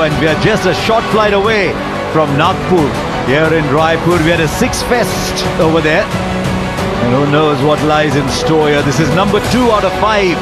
and we are just a short flight away from Nagpur. Here in Raipur, we had a 6-fest over there. And who knows what lies in store here. This is number 2 out of 5.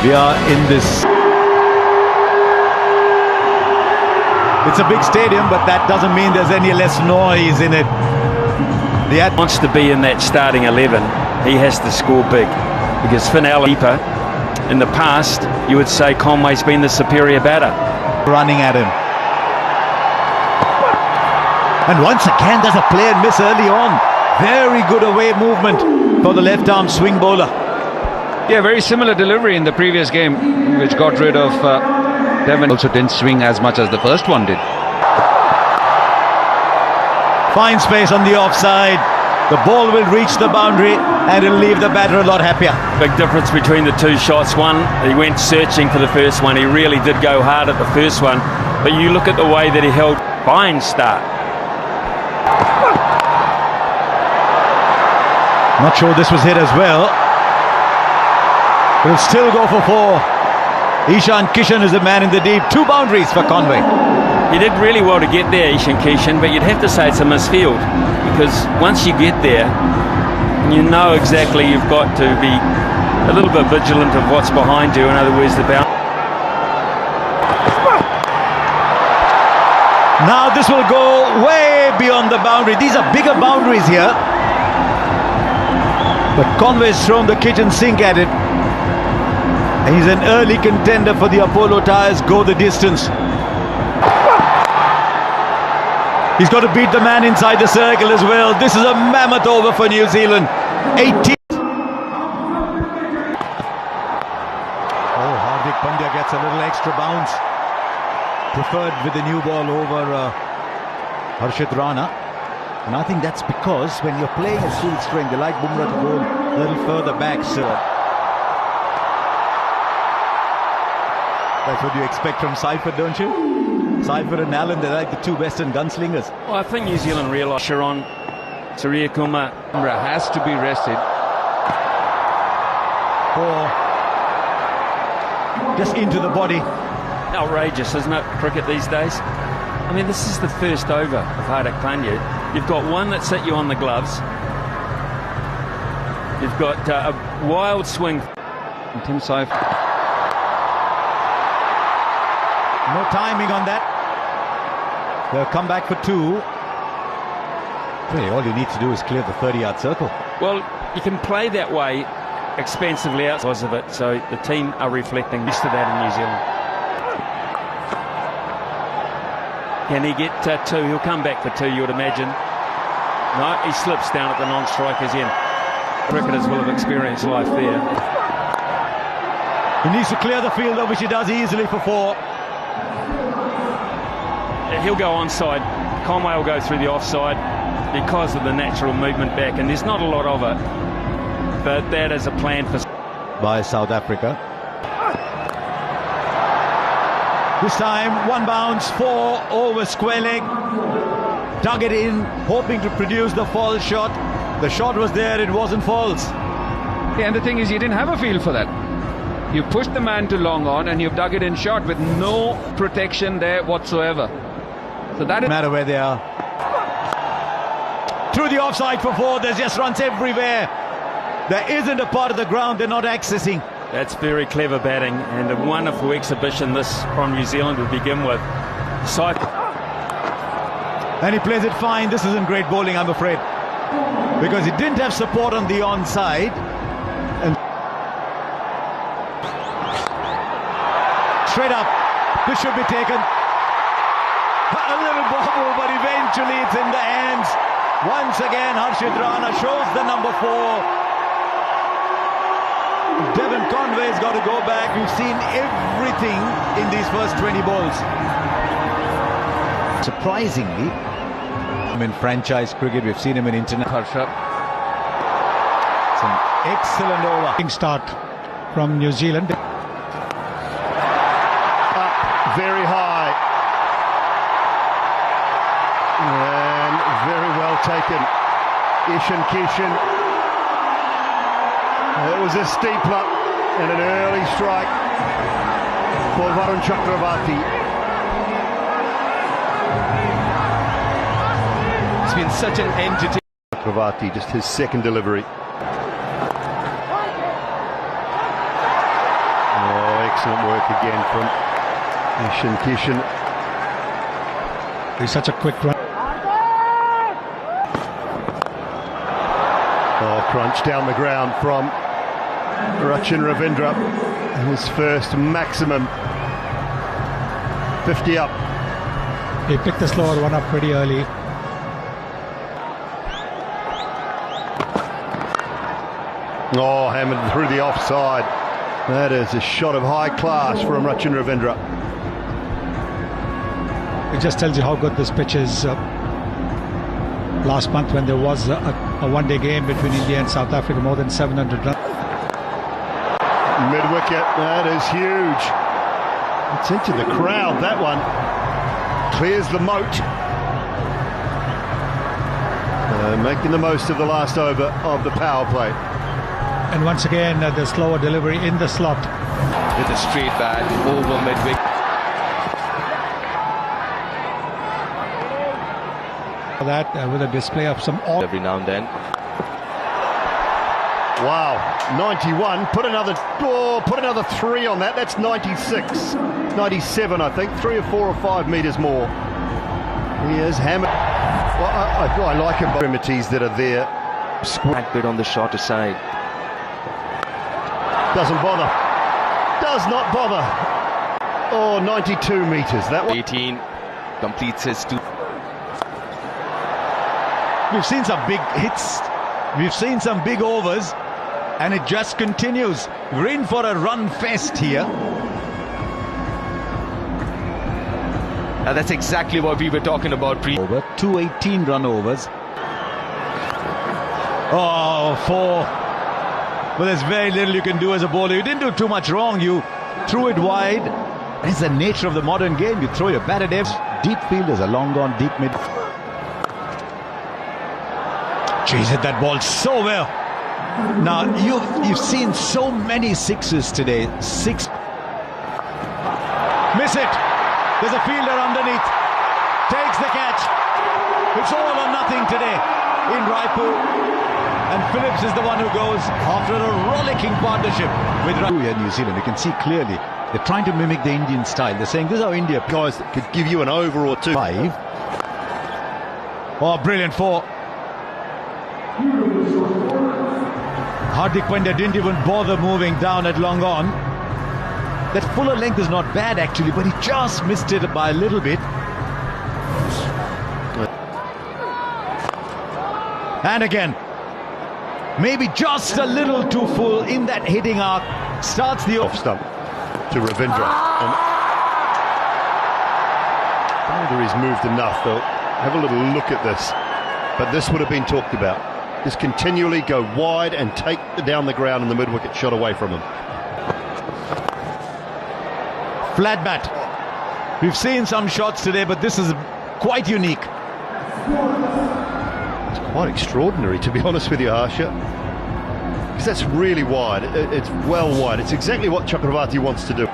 We are in this. It's a big stadium, but that doesn't mean there's any less noise in it. Wants to be in that starting 11. He has to score big, because Finn Keeper, in the past, you would say Conway's been the superior batter. Running at him. And once again, there's a play and miss early on. Very good away movement for the left-arm swing bowler. Yeah, very similar delivery in the previous game, which got rid of Devon. Also didn't swing as much as the first one did. Fine space on the offside. The ball will reach the boundary and it'll leave the batter a lot happier. Big difference between the two shots. One, he went searching for the first one. He really did go hard at the first one. But you look at the way that he held. Fine start. Not sure this was hit as well. He'll still go for 4. Ishan Kishan is the man in the deep. 2 boundaries for Conway. He did really well to get there, Ishan Kishan, but you'd have to say it's a misfield, because once you get there, you know exactly you've got to be a little bit vigilant of what's behind you. In other words, the boundary. Now this will go way beyond the boundary. These are bigger boundaries here. But Conway's thrown the kitchen sink at it. And he's an early contender for the Apollo Tyres Go the Distance. He's got to beat the man inside the circle as well. This is a mammoth over for New Zealand. 18. Oh, Hardik Pandya gets a little extra bounce. Preferred with the new ball over Harshit Rana. And I think that's because when you're playing at full strength, they like Bumrah to go a little further back, sir. That's what you expect from Seifert, don't you? Seifert and Allen, they're like the 2 Western gunslingers. Well, I think New Zealand realised Sharon, Surya Kumar Has to be rested. Or just into the body. Outrageous, isn't it, cricket these days? I mean, this is the first over of Hardik Pandya. You've got one that's hit you on the gloves. You've got a wild swing. And Tim Seifert. No timing on that. They'll come back for 2. Really, all you need to do is clear the 30-yard circle. Well, you can play that way expensively outside of it, so the team are reflecting used to that in New Zealand. Can he get 2? He'll come back for 2, you would imagine. No, he slips down at the non-striker's end. Cricketers will have experienced life there. He needs to clear the field, which he does easily for 4. He'll go onside. Conway will go through the offside because of the natural movement back, and there's not a lot of it. But that is a plan for by South Africa. This time, 1 bounce, 4 over square leg. Dug it in, hoping to produce the false shot. The shot was there, it wasn't false. Yeah, and the thing is, you didn't have a feel for that. You pushed the man to long on and you've dug it in short with no protection there whatsoever. So that doesn't matter where they are. Through the offside for 4, there's just runs everywhere. There isn't a part of the ground they're not accessing. That's very clever batting and a wonderful exhibition this from New Zealand to begin with. And he plays it fine. This isn't great bowling, I'm afraid, because he didn't have support on the onside. And straight up, this should be taken. A little bobble, but eventually it's in the hands. Once again, Harshit Rana shows the number 4. Devon Conway's got to go back. We've seen everything in these first 20 balls. Surprisingly, in franchise cricket, we've seen him in international. It's an excellent over. Start from New Zealand. Up very high. And very well taken. Ishan Kishan. It was a steeper and an early strike for Varun Chakravarti. such an entity. Chakravarti, just his second delivery. Oh, excellent work again from Ishan Kishan. He's such a quick run. Oh, crunch down the ground from Rachin Ravindra. His first maximum. 50 up. He picked the slower one up pretty early. Oh, hammered through the offside. That is a shot of high class from Rachin Ravindra. It just tells you how good this pitch is. Last month when there was a one-day game between India and South Africa, more than 700 runs. Mid-wicket, that is huge. It's into the crowd, that one. Clears the moat. Making the most of the last over of the power play. And once again, the slower delivery in the slot. With a straight bat over mid-wicket. That with a display of some Every now and then. Wow, 91. Put another 3 on that. That's 96, 97, I think. 3 or 4 or 5 metres more. He is hammered. Well, I like him. Extremities that are there. Squat bit on the shorter side. Doesn't bother. Does not bother. Oh, 92 metres. That one. 18 completes his 2. We've seen some big hits. We've seen some big overs. And it just continues. We're in for a run fest here. That's exactly what we were talking about. Over 218 run overs. Oh, 4. Well, there's very little you can do as a bowler. You didn't do too much wrong. You threw it wide. It's the nature of the modern game. You throw your bat at F's. Deep fielders are long gone, deep mid. Jeez, hit that ball so well. Now, you've seen so many sixes today. 6. Miss it. There's a fielder underneath. Takes the catch. It's all or nothing today in Raipur. And Phillips is the one who goes after a rollicking partnership with New Zealand. You can see clearly they're trying to mimic the Indian style. They're saying this is how India Guys that could give you an over or 2. 5. Oh, brilliant 4. Hardik Pandya didn't even bother moving down at long on. That fuller length is not bad actually, but he just missed it by a little bit. And again, maybe just a little too full in that hitting arc. Starts the Off stump to Ravindra. And whether he's moved enough, they'll have a little look at this. But this would have been talked about. Just continually go wide and take down the ground and the mid-wicket shot away from him. flat bat. We've seen some shots today, but this is quite unique. It's quite extraordinary, to be honest with you, Harsha. Because that's really wide. It's well wide. It's exactly what Chakravarti wants to do.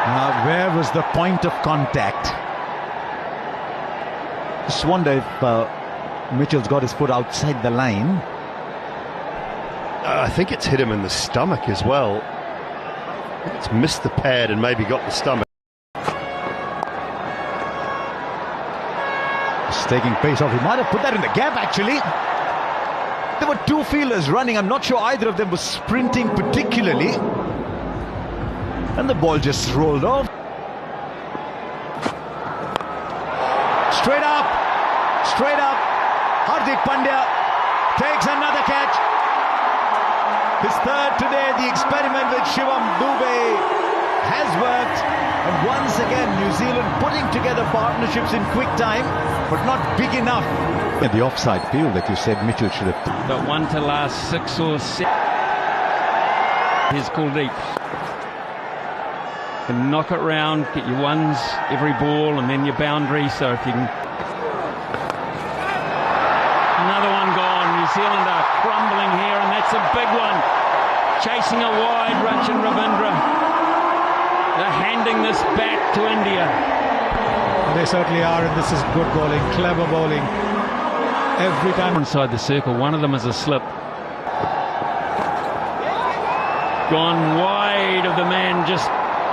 Now, where was the point of contact? Just wonder if Mitchell's got his foot outside the line. I think it's hit him in the stomach as well. It's missed the pad and maybe got the stomach. Just taking pace off. He might have put that in the gap, actually. There were two fielders running. I'm not sure either of them was sprinting particularly. And the ball just rolled off. Straight up. Straight up. Hardik Pandya takes another catch. His third today. The experiment with Shivam Dubey has worked. And once again, New Zealand putting together partnerships in quick time, but not big enough. Yeah, the offside field that you said Mitchell should have. Got one to last 6 or 7. Here's Kuldeep. And knock it round, get your ones every ball, and then your boundary. So if you can. Another one gone. New Zealand are crumbling here, and that's a big one. Chasing a wide, Rachin Ravindra. They're handing this back to India. They certainly are, and this is good bowling, clever bowling. Every time Inside the circle, one of them is a slip. Gone wide of the man just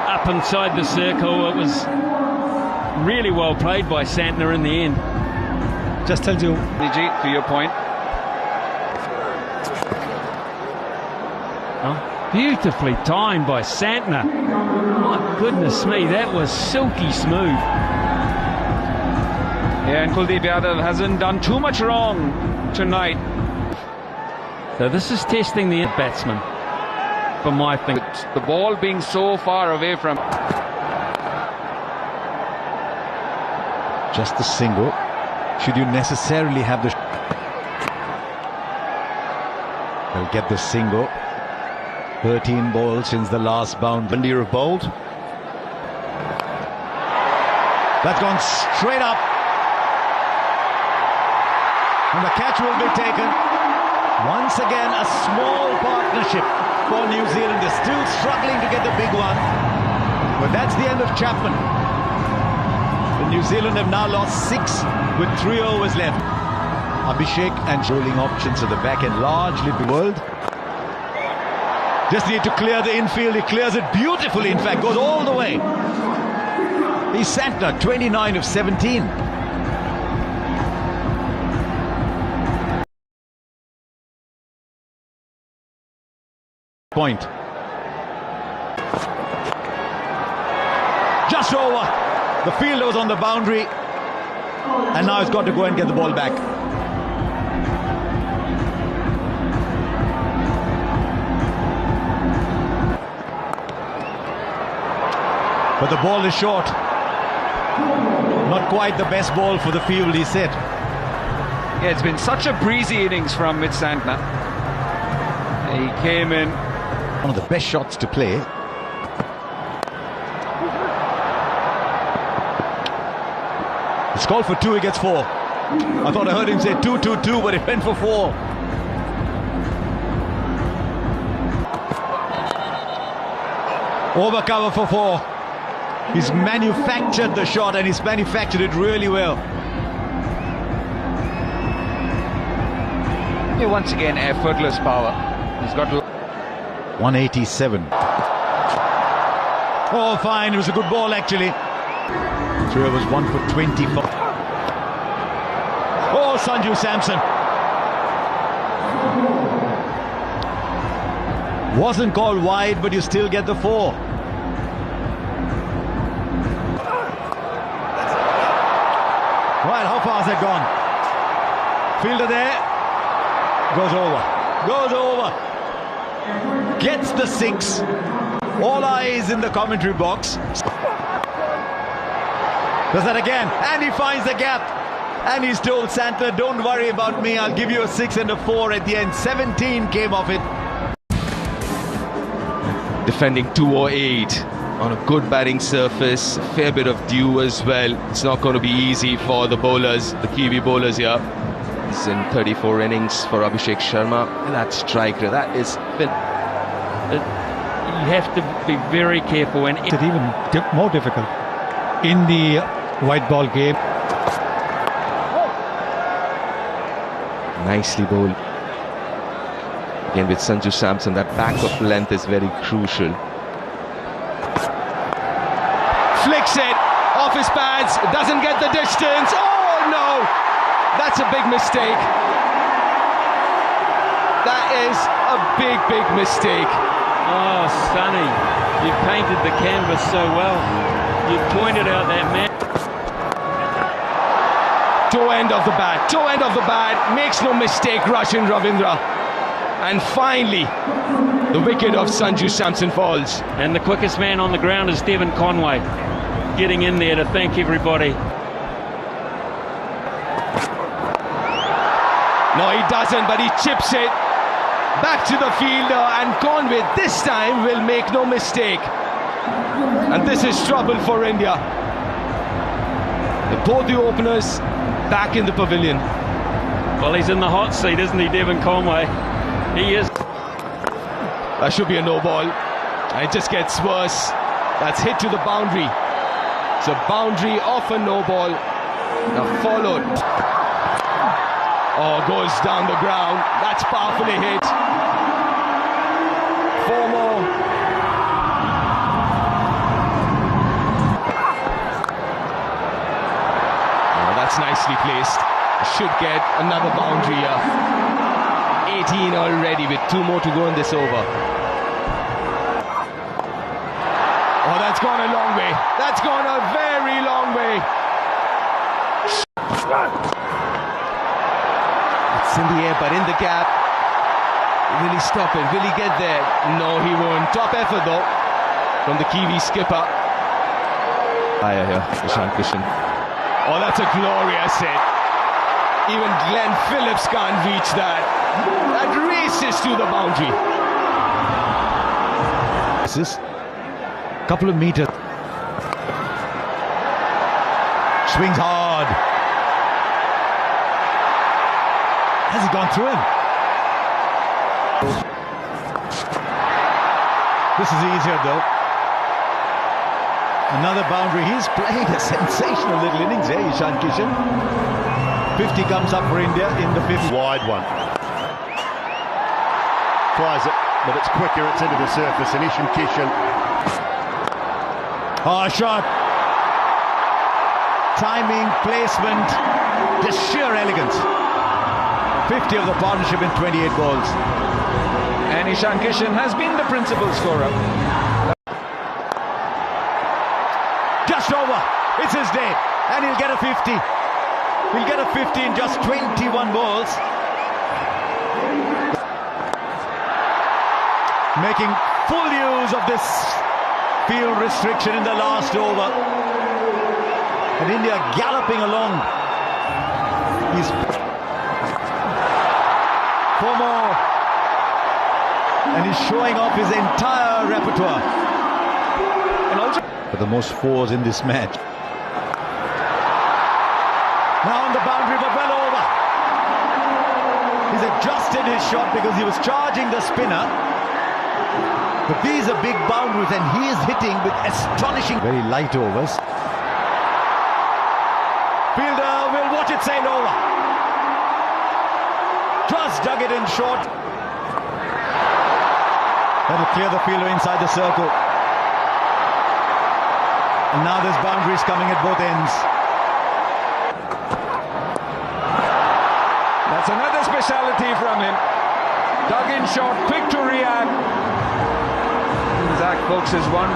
up inside the circle. It was really well played by Santner in the end. just tells you. Niji, to your point. Oh, beautifully timed by Santner. My goodness me, that was silky smooth. Yeah, and Kuldeep Yadav hasn't done too much wrong tonight. So this is testing the batsman, for my thing. The ball being so far away from... Just the single. Should you necessarily have the... They'll get the single. 13 balls since the last bound. India have bowled. That's gone straight up. And the catch will be taken. Once again, a small partnership for New Zealand. They're still struggling to get the big one. But that's the end of Chapman. The New Zealand have now lost 6 with 3 overs left. Abhishek and bowling options at the back end largely the world. Just need to clear the infield. He clears it beautifully, in fact, goes all the way. He's Santner, 29 of 17. Point. Just over. The fielder was on the boundary. And now he's got to go and get the ball back. But the ball is short. Not quite the best ball for the field, he said. Yeah, it's been such a breezy innings from Mitch Santner. He came in. One of the best shots to play. It's called for 2, he gets 4. I thought I heard him say 2-2-2, but he went for 4. Over cover for 4. He's manufactured the shot, and he's manufactured it really well. Yeah, once again, effortless power. He's got to... 187. Oh, fine. It was a good ball, actually. 3 overs, 1 for 24. Oh, Sanju Samson. Wasn't called wide, but you still get the 4. Right, how far has that gone? Fielder there. Goes over. Goes over. Gets the 6. All eyes in the commentary box. Does that again. And he finds the gap. And he's told Santner, don't worry about me. I'll give you a 6 and a 4 at the end. 17 came off it. Defending 208 on a good batting surface, a fair bit of dew as well. It's not going to be easy for the bowlers, the Kiwi bowlers here. It's in 34 innings for Abhishek Sharma. And that strike rate, that is... You have to be very careful. And It's even more difficult in the white ball game. Nicely bowled. Again with Sanju Samson, that back of length is very crucial. Flicks it off his pads, doesn't get the distance. Oh no, that's a big mistake. That is a big mistake. oh, Sonny, you painted the canvas so well. You pointed out that man. Toe end of the bat, makes no mistake, Roshan Ravindra. And finally, the wicket of Sanju Samson falls. And the quickest man on the ground is Devon Conway, getting in there to thank everybody. No, he doesn't, but he chips it back to the fielder, and Conway this time will make no mistake. And this is trouble for India. Both the openers back in the pavilion. Well, he's in the hot seat, isn't he, Devon Conway? He is. That should be a no ball. And it just gets worse That's hit to the boundary. It's a boundary off a no ball. Now followed. Oh, goes down the ground. That's powerfully hit. 4 more. Oh, that's nicely placed. Should get another boundary here. 18 already with 2 more to go in this over. Oh, that's gone a long way. That's gone a very long way. It's in the air, but in the gap. Will he stop it? Will he get there? No, he won't. Top effort, though, from the Kiwi skipper. Higher here, Ishan Kishan. Oh, that's a glorious hit. Even Glenn Phillips can't reach that. That races to the boundary. This is a couple of meters. Swings hard. Has he gone through him? This is easier though. Another boundary. He's playing a sensational little innings here, Ishan Kishan. 50 comes up for India in the 5th. Wide one. Tries it, but it's quicker. It's into the surface. And Ishan Kishan. Oh, shot. Timing, placement, just sheer elegance. 50 of the partnership in 28 balls. And Ishan Kishan has been the principal scorer. Just over. It's his day. And he'll get a 50. He'll get a 50 in just 21 balls. Making full use of this field restriction in the last over. And India galloping along. He's 4 more. And he's showing off his entire repertoire. And also for the most 4s in this match. Now on the boundary, but well over. He's adjusted his shot because he was charging the spinner. But these are big boundaries and he is hitting with astonishing, very light overs. Fielder will watch it sail over. Just dug it in short. That'll clear the fielder inside the circle. And now there's boundaries coming at both ends. That's another speciality from him. Dug in short, quick to react. Zach Folks is one.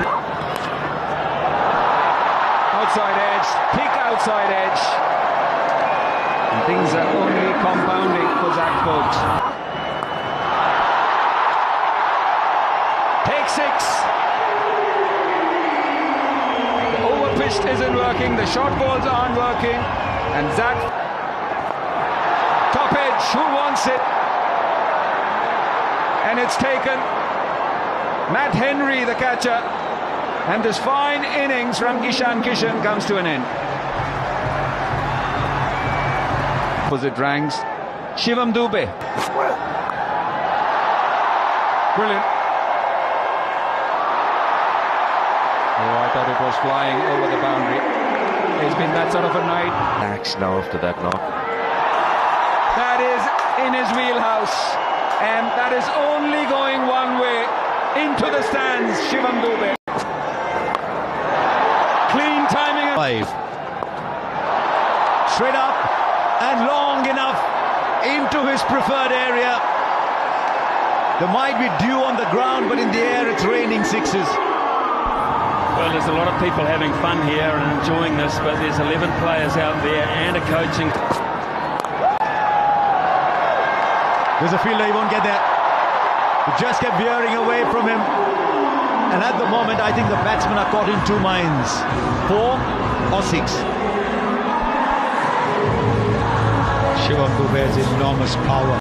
Outside edge, peak outside edge. And things are only compounding for Zach Folks. Take 6. The overpitched isn't working, the short balls aren't working. And Zach, top edge, who wants it? And it's taken. Matt Henry, the catcher, and this fine innings from Ishan Kishan comes to an end. Opposite ranks, Shivam Dube. Brilliant. Oh, I thought it was flying over the boundary. It's been that sort of a night. Relax now after that knock. That is in his wheelhouse, and that is only going one way. Into the stands, Shivam Dube. Clean timing. 5. Straight up and long enough into his preferred area. There might be dew on the ground, but in the air it's raining 6s. Well, there's a lot of people having fun here and enjoying this, but there's 11 players out there and a coaching. There's a fielder, he won't get there. He just kept veering away from him. And at the moment, I think the batsmen are caught in 2 minds. 4 or 6. Shivam Dube has enormous power.